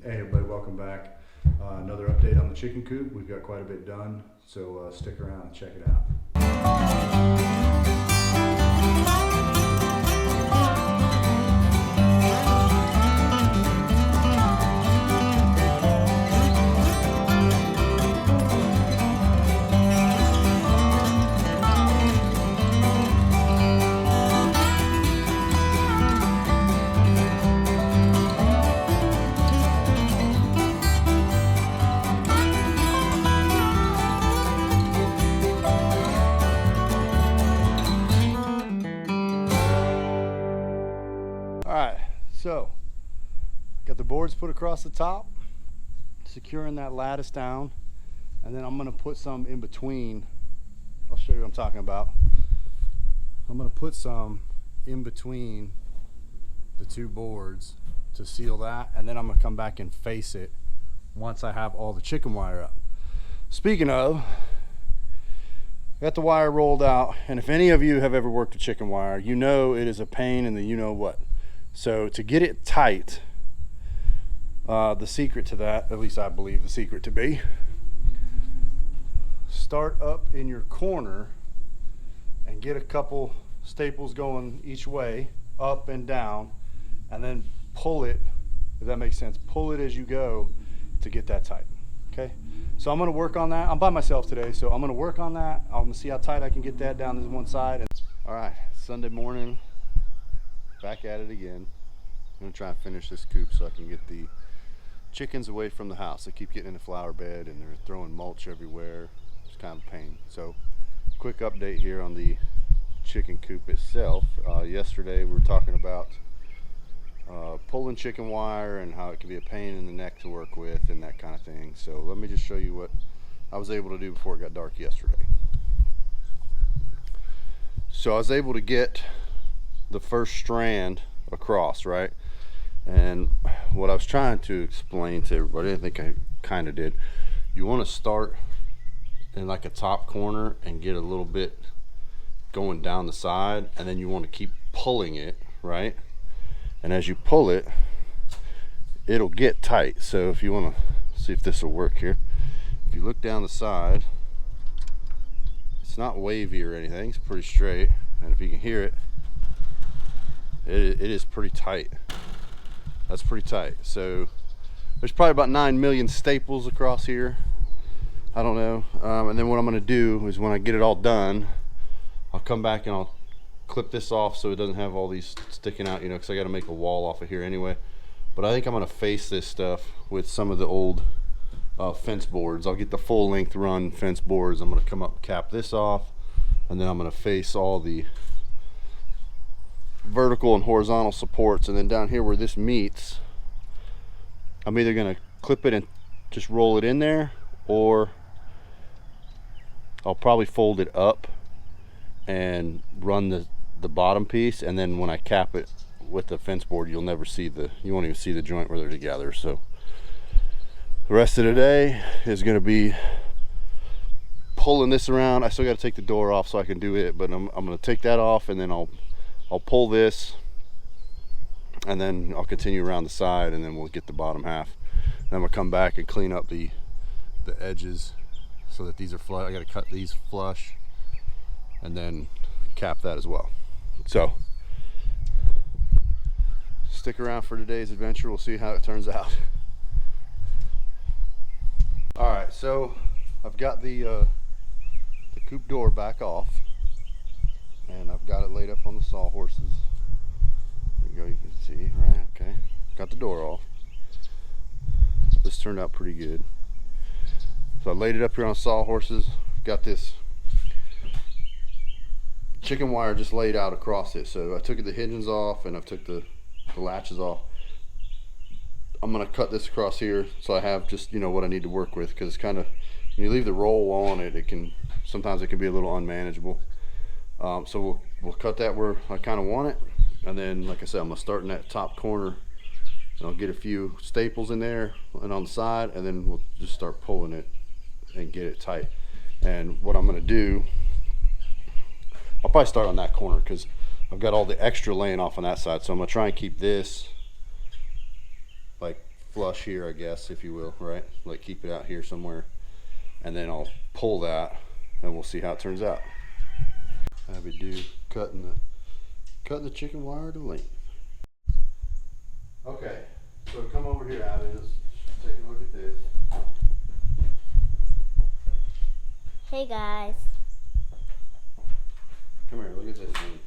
Hey everybody, welcome back. Another update on the chicken coop. We've got quite a bit done, so stick around and check it out. Alright, so got the boards put across the top, securing that lattice down, and then I'm going to put some in between. I'll show you what I'm talking about. I'm going to put some in between the two boards to seal that, and then I'm going to come back and face it once I have all the chicken wire up. Speaking of, got the wire rolled out, and if any of you have ever worked with chicken wire, you know it is a pain in the you know what. So to get it tight, the secret to that, at least I believe the secret to be, start up in your corner and get a couple staples going each way, up and down, and then pull it, if that makes sense, pull it as you go to get that tight. Okay, so I'm going to work on that. I'm by myself today, so I'm going to work on that. I'm going to see how tight I can get that down this one side. All right, Sunday morning, back at it again. I'm going to try and finish this coop so I can get the chickens away from the house. They keep getting in the flower bed and they're throwing mulch everywhere. It's kind of a pain. So quick update here on the chicken coop itself. Yesterday we were talking about pulling chicken wire and how it can be a pain in the neck to work with and that kind of thing. So let me just show you what I was able to do before it got dark yesterday. So I was able to get the first strand across, right? And what I was trying to explain to everybody, I think I kind of did, you want to start in like a top corner and get a little bit going down the side, and then you want to keep pulling it, right? And as you pull it, it'll get tight. So if you want to see if this will work here, if you look down the side, it's not wavy or anything, it's pretty straight, and if you can hear it, it is pretty tight. That's pretty tight. So there's probably about 9 million staples across here, I don't know. And then what I'm going to do is when I get it all done, I'll come back and I'll clip this off so it doesn't have all these sticking out, you know, because I got to make a wall off of here anyway. But I think I'm going to face this stuff with some of the old fence boards. I'll get the full length run fence boards. I'm going to come up and cap this off, and then I'm going to face all the vertical and horizontal supports, and then down here where this meets, I'm either going to clip it and just roll it in there, or I'll probably fold it up and run the bottom piece, and then when I cap it with the fence board, you won't even see the joint where they're together. So the rest of the day is going to be pulling this around. I still got to take the door off so I can do it, but I'm going to take that off, and then I'll pull this, and then I'll continue around the side, and then we'll get the bottom half. Then we'll come back and clean up the edges so that these are flush. I got to cut these flush and then cap that as well. So stick around for today's adventure. We'll see how it turns out. All right, so I've got the coop door back off, and I've got it laid up on the sawhorses. There you go, you can see, right? Okay, got the door off. This turned out pretty good. So I laid it up here on sawhorses. Got this chicken wire just laid out across it. So I took the hinges off, and I've took the latches off. I'm gonna cut this across here so I have just, you know, what I need to work with, because it's kind of, when you leave the roll on it, sometimes it can be a little unmanageable. So we'll cut that where I kind of want it, and then, like I said, I'm gonna start in that top corner, and I'll get a few staples in there and on the side, and then we'll just start pulling it and get it tight. And what I'm gonna do, I'll probably start on that corner because I've got all the extra laying off on that side, so I'm gonna try and keep this like flush here, I guess, if you will, right? Like keep it out here somewhere, and then I'll pull that, and we'll see how it turns out. Abby do cutting the chicken wire to length. Okay, so come over here, Abby. Let's take a look at this. Hey guys. Come here, look at this thing.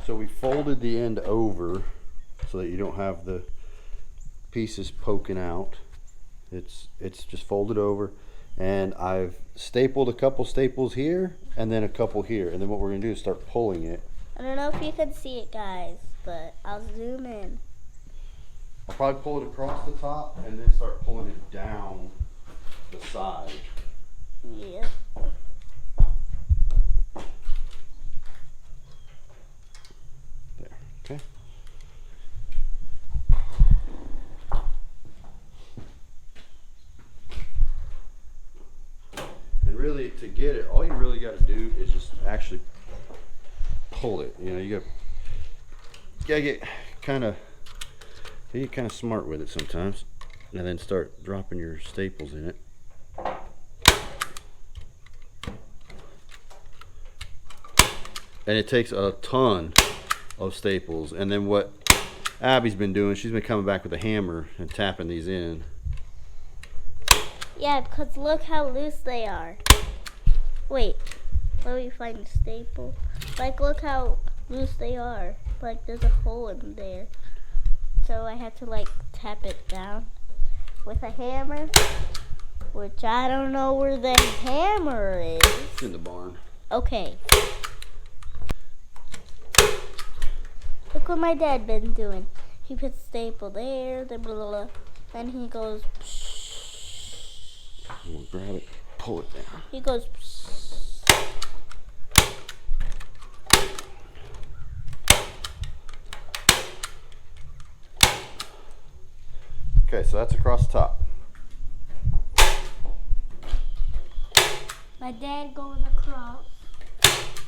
So we folded the end over so that you don't have the pieces poking out. It's just folded over, and I've stapled a couple staples here and then a couple here, and then what we're gonna do is start pulling it. I don't know if you can see it, guys, but I'll zoom in. I'll probably pull it across the top and then start pulling it down the side. Yep. There, okay. And really, to get it, all you really got to do is just actually pull it. You know, you gotta get kind of smart with it sometimes, and then start dropping your staples in it. And it takes a ton of staples. And then what Abby's been doing, she's been coming back with a hammer and tapping these in. Yeah, because look how loose they are. Wait, let me find the staple. Like, look how loose they are. Like, there's a hole in there. So I had to, like, tap it down with a hammer, which I don't know where the hammer is. It's in the barn. Okay. Look what my dad been doing. He puts staple there, then blah, blah, blah. Then he goes, We'll grab it, pull it down. he goes, Okay, so that's across the top. my dad going across.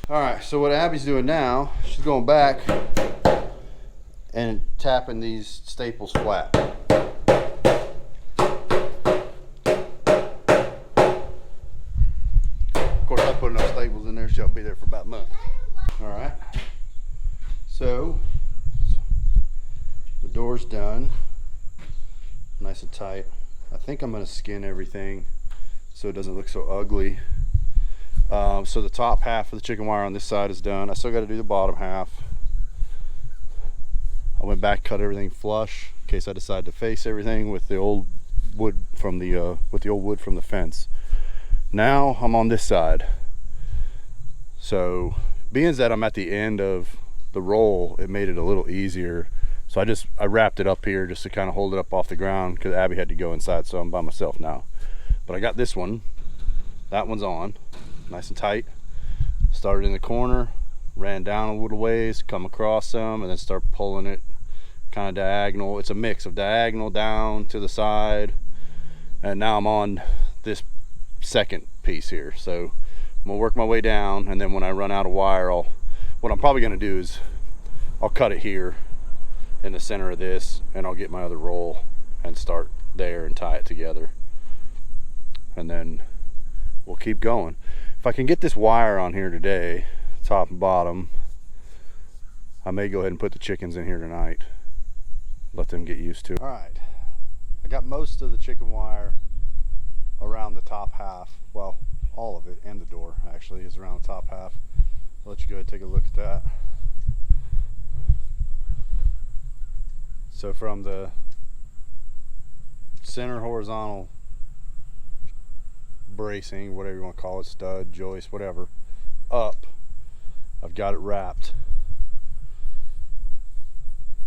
All right, so what Abby's doing now, she's going back and tapping these staples flat. Of course, I put enough staples in there, she'll be there for about a month. All right, so the door's done, nice and tight. I think I'm gonna skin everything so it doesn't look so ugly. So the top half of the chicken wire on this side is done. I still got to do the bottom half. I went back, cut everything flush in case I decide to face everything with the old wood from the fence. Now I'm on this side. So being that I'm at the end of the roll, it made it a little easier. So I wrapped it up here just to kind of hold it up off the ground because Abby had to go inside, so I'm by myself now. But I got this one. That one's on, nice and tight. Started in the corner, ran down a little ways, come across some, and then start pulling it kind of diagonal. It's a mix of diagonal down to the side, and now I'm on this second piece here. So I'm gonna work my way down, and then when I run out of wire, what I'm probably gonna do is I'll cut it here in the center of this, and I'll get my other roll and start there and tie it together, and then we'll keep going. If I can get this wire on here today, top and bottom, I may go ahead and put the chickens in here tonight, let them get used to it. All right, I got most of the chicken wire around the top half. Well, all of it, and the door actually is around the top half. I'll let you go ahead and take a look at that. So from the center horizontal bracing, whatever you want to call it, stud, joist, whatever, up, I've got it wrapped.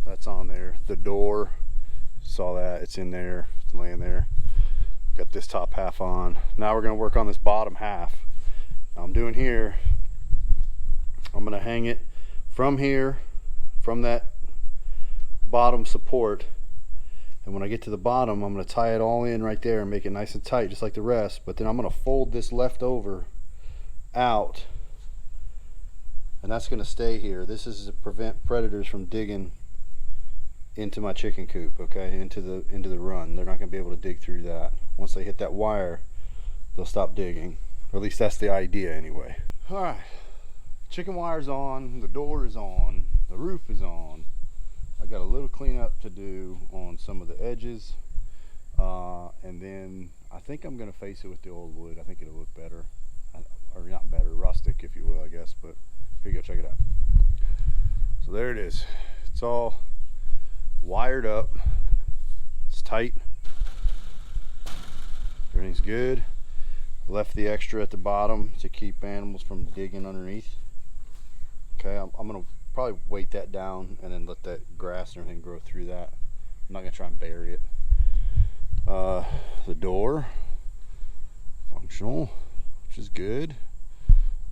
That's on there. The door, saw that, it's in there, it's laying there. Got this top half on. Now we're going to work on this bottom half. Now I'm doing here, I'm going to hang it from here, from that bottom support, and when I get to the bottom, I'm going to tie it all in right there and make it nice and tight just like the rest. But then I'm going to fold this leftover out, and that's going to stay here. This is to prevent predators from digging into my chicken coop, okay, into the run. They're not going to be able to dig through that. Once they hit that wire, they'll stop digging, or at least that's the idea anyway. All right, chicken wire's on, the door is on, the roof is on. I got a little cleanup to do on some of the edges, and then I think I'm going to face it with the old wood. I think it'll look better, or not better, rustic if you will, I guess. But here you go, check it out. So there it is. It's all wired up. It's tight. Everything's good. Left the extra at the bottom to keep animals from digging underneath. Okay, I'm gonna probably weight that down and then let that grass and everything grow through that. I'm not gonna try and bury it. The door, functional, which is good.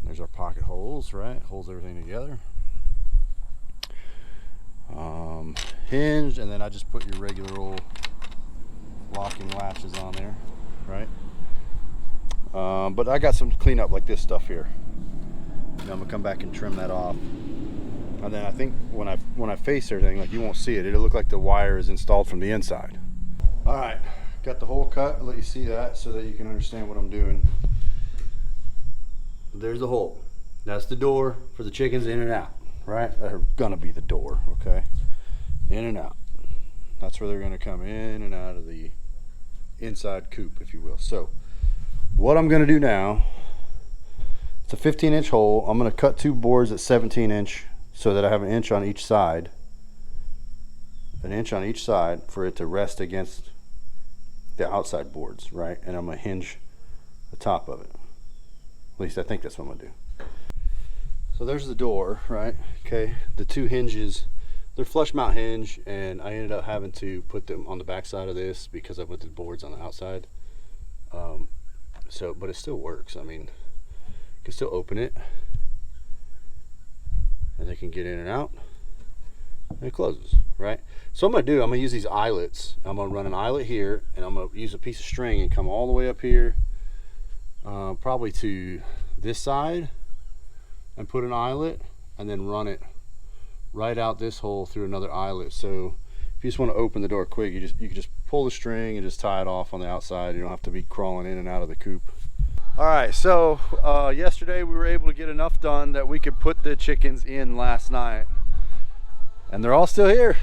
There's our pocket holes, right? Holds everything together. Hinged, and then I just put your regular old locking latches on there, right? But I got some cleanup like this stuff here. Now I'm gonna come back and trim that off, and then I think when I face everything, like, you won't see it. It'll look like the wire is installed from the inside. All right, got the hole cut. I'll let you see that so that you can understand what I'm doing. There's the hole. That's the door for the chickens in and out, right? They're gonna be the door, okay? In and out. That's where they're gonna come in and out of the inside coop, if you will. So what I'm gonna do now, it's a 15-inch hole. I'm gonna cut 2 boards at 17-inch so that I have an inch on each side. An inch on each side for it to rest against the outside boards, right? And I'm gonna hinge the top of it. At least I think that's what I'm gonna do. So there's the door, right? Okay, the 2 hinges, they're flush mount hinge, and I ended up having to put them on the back side of this because I put the boards on the outside. But it still works. I mean, you can still open it, and they can get in and out, and it closes, right? So what I'm gonna do, I'm gonna use these eyelets. I'm gonna run an eyelet here, and I'm gonna use a piece of string and come all the way up here, probably to this side, and put an eyelet, and then run it right out this hole through another eyelet. So if you just want to open the door quick, you can just pull the string and just tie it off on the outside. You don't have to be crawling in and out of the coop. All right, so yesterday we were able to get enough done that we could put the chickens in last night, and they're all still here.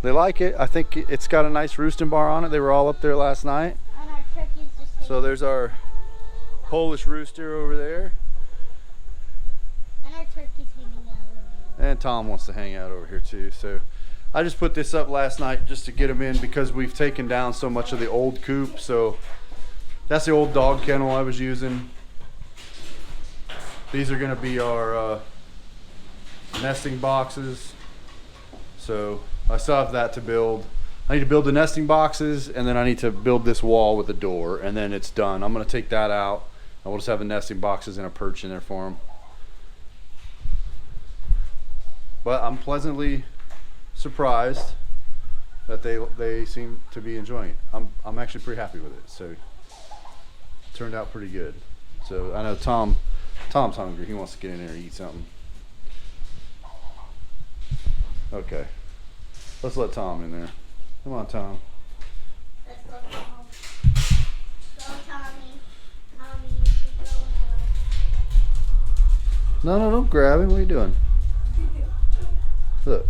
They like it. I think it's got a nice roosting bar on it. They were all up there last night. And our turkeys just So there's our Polish rooster over there. And our turkeys hanging out over there. And Tom wants to hang out over here too. So I just put this up last night just to get them in because we've taken down so much of the old coop. So that's the old dog kennel I was using. These are going to be our nesting boxes. So I still have that to build. I need to build the nesting boxes, and then I need to build this wall with the door, and then it's done. I'm going to take that out. I will just have the nesting boxes and a perch in there for them. But I'm pleasantly surprised that they seem to be enjoying it. I'm actually pretty happy with it. So it turned out pretty good. So I know Tom's hungry. He wants to get in there and eat something. Okay, let's let Tom in there. Come on, Tom. Let's go, Tom. Go, Tommy. Tommy, you should go now. No, don't grab him. What are you doing? Look.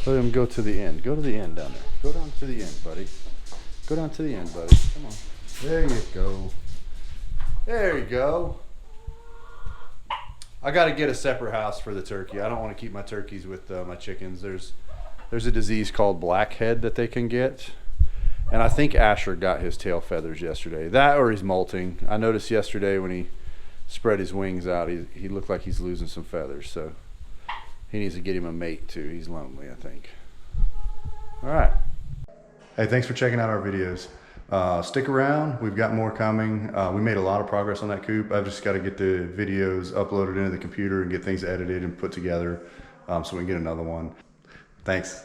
Let him go to the end. Go to the end down there. Go down to the end, buddy. Go down to the end, buddy. Come on. There you go. There you go. I got to get a separate house for the turkey. I don't want to keep my turkeys with my chickens. There's a disease called blackhead that they can get. And I think Asher got his tail feathers yesterday. That or he's molting. I noticed yesterday when he spread his wings out, he looked like he's losing some feathers. So he needs to get him a mate too. He's lonely, I think. All right. Hey, thanks for checking out our videos. Stick around. We've got more coming. We made a lot of progress on that coop. I've just got to get the videos uploaded into the computer and get things edited and put together so we can get another one. Thanks.